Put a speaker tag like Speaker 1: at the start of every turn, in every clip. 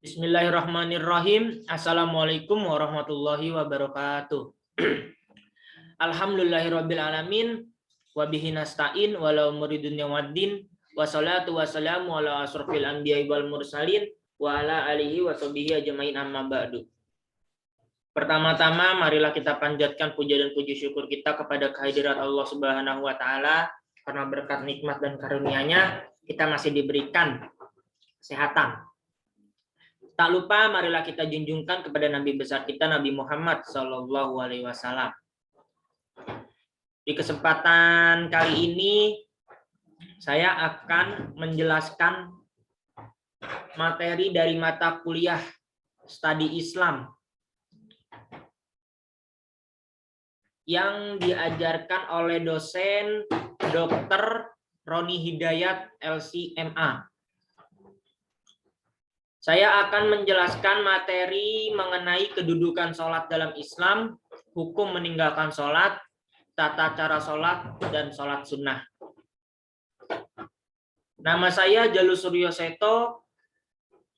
Speaker 1: Bismillahirrahmanirrahim. Assalamualaikum warahmatullahi wabarakatuh. Alhamdulillahirabbil alamin wa bihi nasta'in walau muridun yawaddin wassalatu wassalamu ala asrofil anbiya'i wal mursalin wa ala alihi wa sahbihi ajmain amma ba'du. Pertama-tama marilah kita panjatkan puja dan puji syukur kita kepada kehadirat Allah Subhanahu wa taala karena berkat nikmat dan karunia-Nya kita masih diberikan kesehatan. Tak lupa marilah kita junjungkan kepada Nabi besar kita Nabi Muhammad SAW. Di kesempatan kali ini saya akan menjelaskan materi dari mata kuliah Studi Islam yang diajarkan oleh dosen Dr. Roni Hidayat LC.MA. Saya akan menjelaskan materi mengenai kedudukan sholat dalam Islam, hukum meninggalkan sholat, tata cara sholat, dan sholat sunnah. Nama saya Jalus Suryo Seto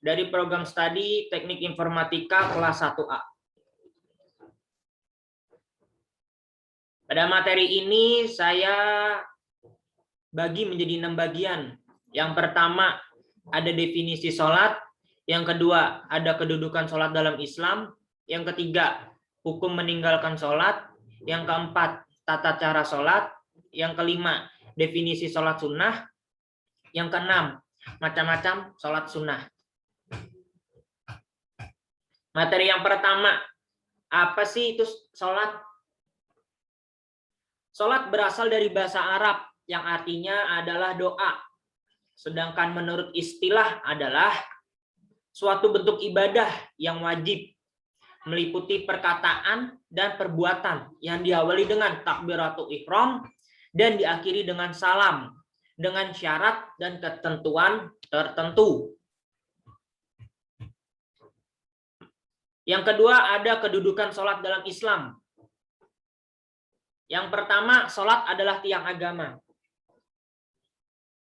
Speaker 1: dari program studi Teknik Informatika kelas 1A. Pada materi ini saya bagi menjadi 6 bagian. Yang pertama ada definisi sholat. Yang kedua, ada kedudukan sholat dalam Islam. Yang ketiga, hukum meninggalkan sholat. Yang keempat, tata cara sholat. Yang kelima, definisi sholat sunnah. Yang keenam, macam-macam sholat sunnah. Materi yang pertama, apa sih itu sholat? Sholat berasal dari bahasa Arab yang artinya adalah doa. Sedangkan menurut istilah adalah suatu bentuk ibadah yang wajib, meliputi perkataan dan perbuatan yang diawali dengan takbiratul ihram dan diakhiri dengan salam, dengan syarat dan ketentuan tertentu. Yang kedua, ada kedudukan sholat dalam Islam. Yang pertama, sholat adalah tiang agama.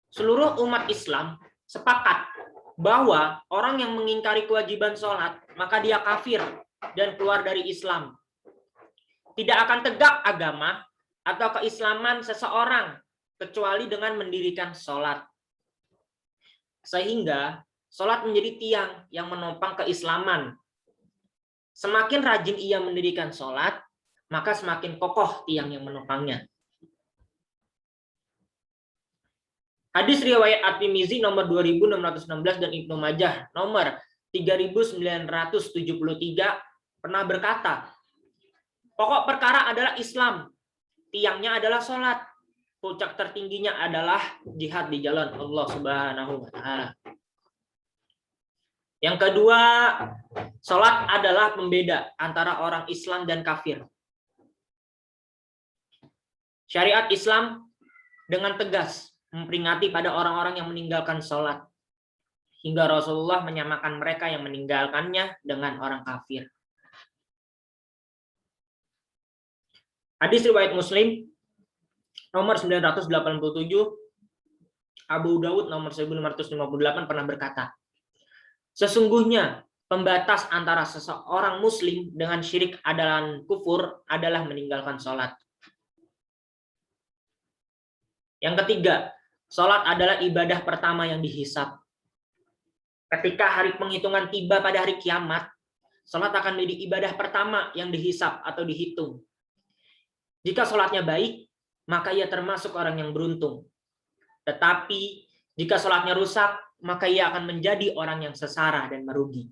Speaker 1: Seluruh umat Islam sepakat bahwa orang yang mengingkari kewajiban sholat, maka dia kafir dan keluar dari Islam. Tidak akan tegak agama atau keislaman seseorang kecuali dengan mendirikan sholat. Sehingga sholat menjadi tiang yang menopang keislaman. Semakin rajin ia mendirikan sholat, maka semakin kokoh tiang yang menopangnya. Hadis riwayat At-Tirmizi nomor 2616 dan Ibnu Majah nomor 3973 pernah berkata, pokok perkara adalah Islam, tiangnya adalah sholat, puncak tertingginya adalah jihad di jalan Allah Subhanahu wa taala. Yang kedua, sholat adalah pembeda antara orang Islam dan kafir. Syariat Islam dengan tegas memperingati pada orang-orang yang meninggalkan sholat. Hingga Rasulullah menyamakan mereka yang meninggalkannya dengan orang kafir. Hadis riwayat Muslim nomor 987, Abu Dawud nomor 1558 pernah berkata, sesungguhnya pembatas antara seseorang muslim dengan syirik adalah kufur adalah meninggalkan sholat. Yang ketiga, sholat adalah ibadah pertama yang dihisab. Ketika hari penghitungan tiba pada hari kiamat, sholat akan menjadi ibadah pertama yang dihisab atau dihitung. Jika sholatnya baik, maka ia termasuk orang yang beruntung. Tetapi jika sholatnya rusak, maka ia akan menjadi orang yang sesara dan merugi.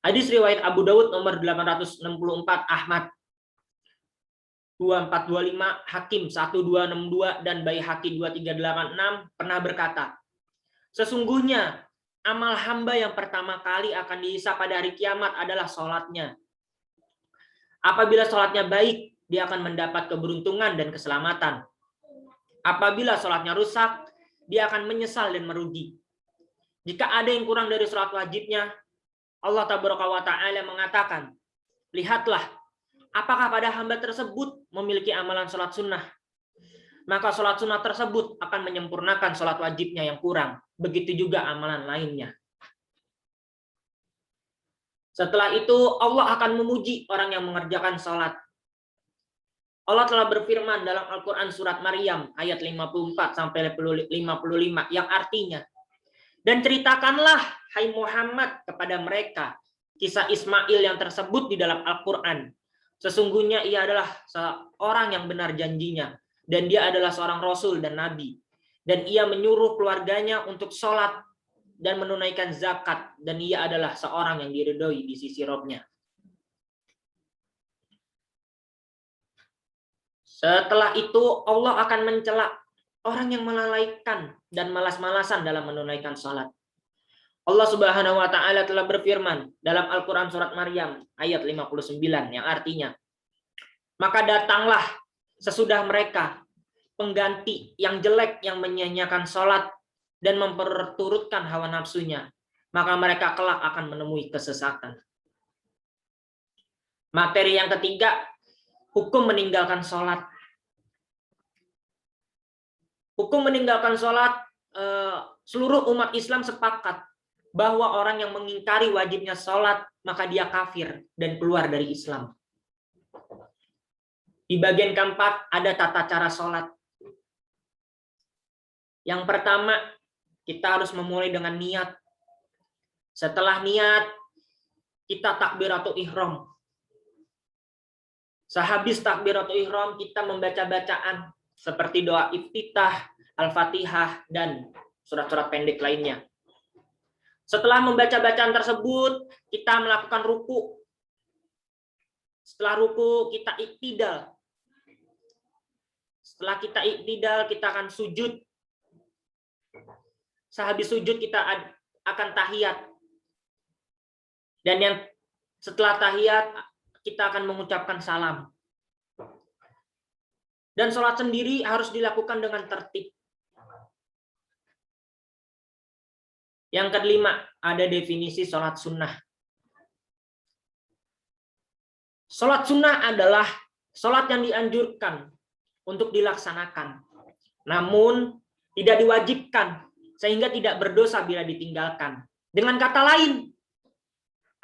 Speaker 1: Hadis riwayat Abu Dawud nomor 864, Ahmad 2425, Hakim 1262 dan Baihaqi 2386 pernah berkata, sesungguhnya amal hamba yang pertama kali akan dihisab pada hari kiamat adalah sholatnya. Apabila sholatnya baik, dia akan mendapat keberuntungan dan keselamatan. Apabila sholatnya rusak, dia akan menyesal dan merugi. Jika ada yang kurang dari sholat wajibnya, Allah Tabaraka wa Ta'ala mengatakan, lihatlah, apakah pada hamba tersebut memiliki amalan sholat sunnah? maka sholat sunnah tersebut akan menyempurnakan sholat wajibnya yang kurang. Begitu juga amalan lainnya. Setelah itu Allah akan memuji orang yang mengerjakan sholat. Allah telah berfirman dalam Al-Quran surat Maryam ayat 54 sampai 55 yang artinya, dan ceritakanlah hai Muhammad kepada mereka kisah Ismail yang tersebut di dalam Al-Quran. Sesungguhnya ia adalah seorang yang benar janjinya, dan dia adalah seorang rasul dan nabi, dan ia menyuruh keluarganya untuk sholat dan menunaikan zakat, dan ia adalah seorang yang diridhoi di sisi Rabb-Nya. Setelah itu Allah akan mencela orang yang melalaikan dan malas-malasan dalam menunaikan salat. Allah Subhanahu wa taala telah berfirman dalam Al-Qur'an surat Maryam ayat 59 yang artinya, maka datanglah sesudah mereka pengganti yang jelek yang menyia-nyiakan salat dan memperturutkan hawa nafsunya, maka mereka kelak akan menemui kesesatan. Materi yang ketiga, hukum meninggalkan sholat. Hukum meninggalkan sholat, seluruh umat Islam sepakat bahwa orang yang mengingkari wajibnya sholat, maka dia kafir dan keluar dari Islam. Di bagian keempat ada tata cara sholat. Yang pertama, kita harus memulai dengan niat. Setelah niat, kita takbiratul ihram. Sehabis takbiratul ihram, kita membaca bacaan seperti doa iftitah, Al-Fatihah, dan surat-surat pendek lainnya. Setelah membaca bacaan tersebut, kita melakukan ruku. Setelah ruku, kita iktidal. Setelah kita iktidal, kita akan sujud. Sehabis sujud, kita akan tahiyat. Dan yang setelah tahiyat, kita akan mengucapkan salam. Dan sholat sendiri harus dilakukan dengan tertib. Yang kelima, ada definisi sholat sunnah. Sholat sunnah adalah sholat yang dianjurkan untuk dilaksanakan, namun tidak diwajibkan, sehingga tidak berdosa bila ditinggalkan. Dengan kata lain,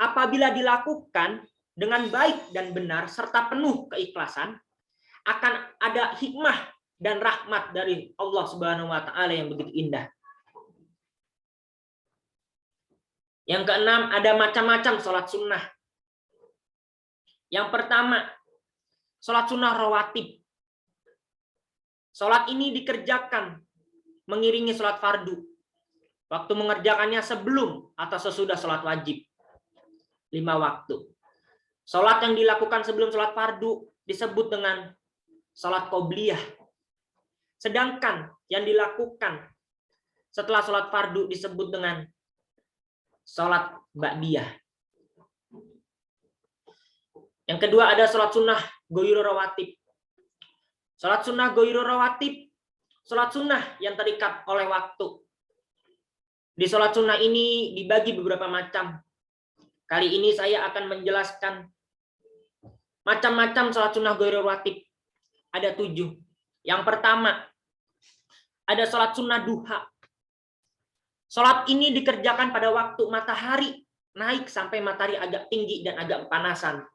Speaker 1: apabila dilakukan dengan baik dan benar, serta penuh keikhlasan, akan ada hikmah dan rahmat dari Allah Subhanahu wa taala yang begitu indah. Yang keenam, ada macam-macam sholat sunnah. Yang pertama, sholat sunnah rawatib. Sholat ini dikerjakan mengiringi sholat fardu. Waktu mengerjakannya sebelum atau sesudah sholat wajib. 5 waktu. Sholat yang dilakukan sebelum sholat fardu disebut dengan sholat qobliyah. Sedangkan yang dilakukan setelah sholat fardu disebut dengan sholat ba'diyah. Yang kedua ada sholat sunnah ghairu rawatib. Sholat sunnah ghairu rawatib, sholat sunnah yang terikat oleh waktu. Di sholat sunnah ini dibagi beberapa macam. Kali ini saya akan menjelaskan macam-macam sholat sunnah ghairu rawatib. Ada 7. Yang pertama, ada sholat sunnah duha. Sholat ini dikerjakan pada waktu matahari naik sampai matahari agak tinggi dan agak kepanasan.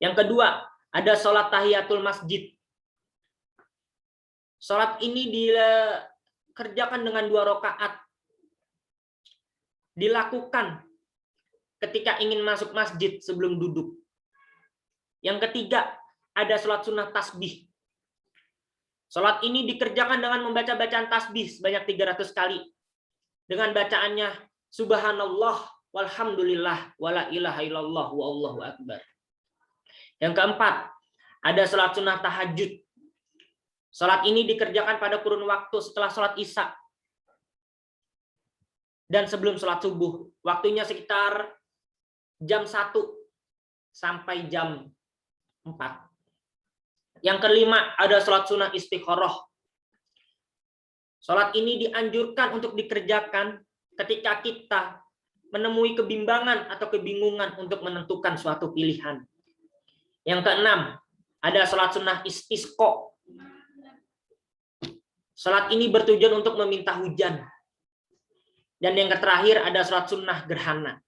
Speaker 1: Yang kedua, ada sholat tahiyatul masjid. Sholat ini dikerjakan dengan 2 rakaat. Dilakukan ketika ingin masuk masjid sebelum duduk. Yang ketiga, ada sholat sunnah tasbih. Sholat ini dikerjakan dengan membaca bacaan tasbih sebanyak 300 kali. Dengan bacaannya, subhanallah, walhamdulillah, wala ilaha illallah, wallahu akbar. Yang keempat, ada sholat sunnah tahajud. Sholat ini dikerjakan pada kurun waktu setelah sholat isya dan sebelum sholat subuh. Waktunya sekitar jam 1 sampai jam 4. Yang kelima, ada sholat sunnah istikharah. Sholat ini dianjurkan untuk dikerjakan ketika kita menemui kebimbangan atau kebingungan untuk menentukan suatu pilihan. Yang keenam, ada sholat sunnah istisqa. Salat ini bertujuan untuk meminta hujan. Dan yang terakhir ada salat sunnah gerhana.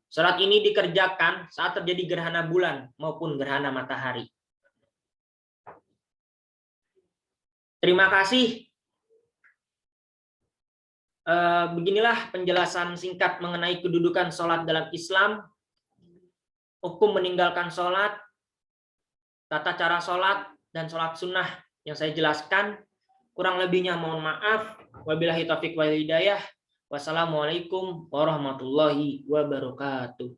Speaker 1: Salat ini dikerjakan saat terjadi gerhana bulan maupun gerhana matahari. Terima kasih. Beginilah penjelasan singkat mengenai kedudukan sholat dalam Islam, hukum meninggalkan sholat, tata cara sholat, dan sholat sunnah yang saya jelaskan. Kurang lebihnya mohon maaf. Wabillahi taufiq wal hidayah. Wassalamualaikum warahmatullahi wabarakatuh.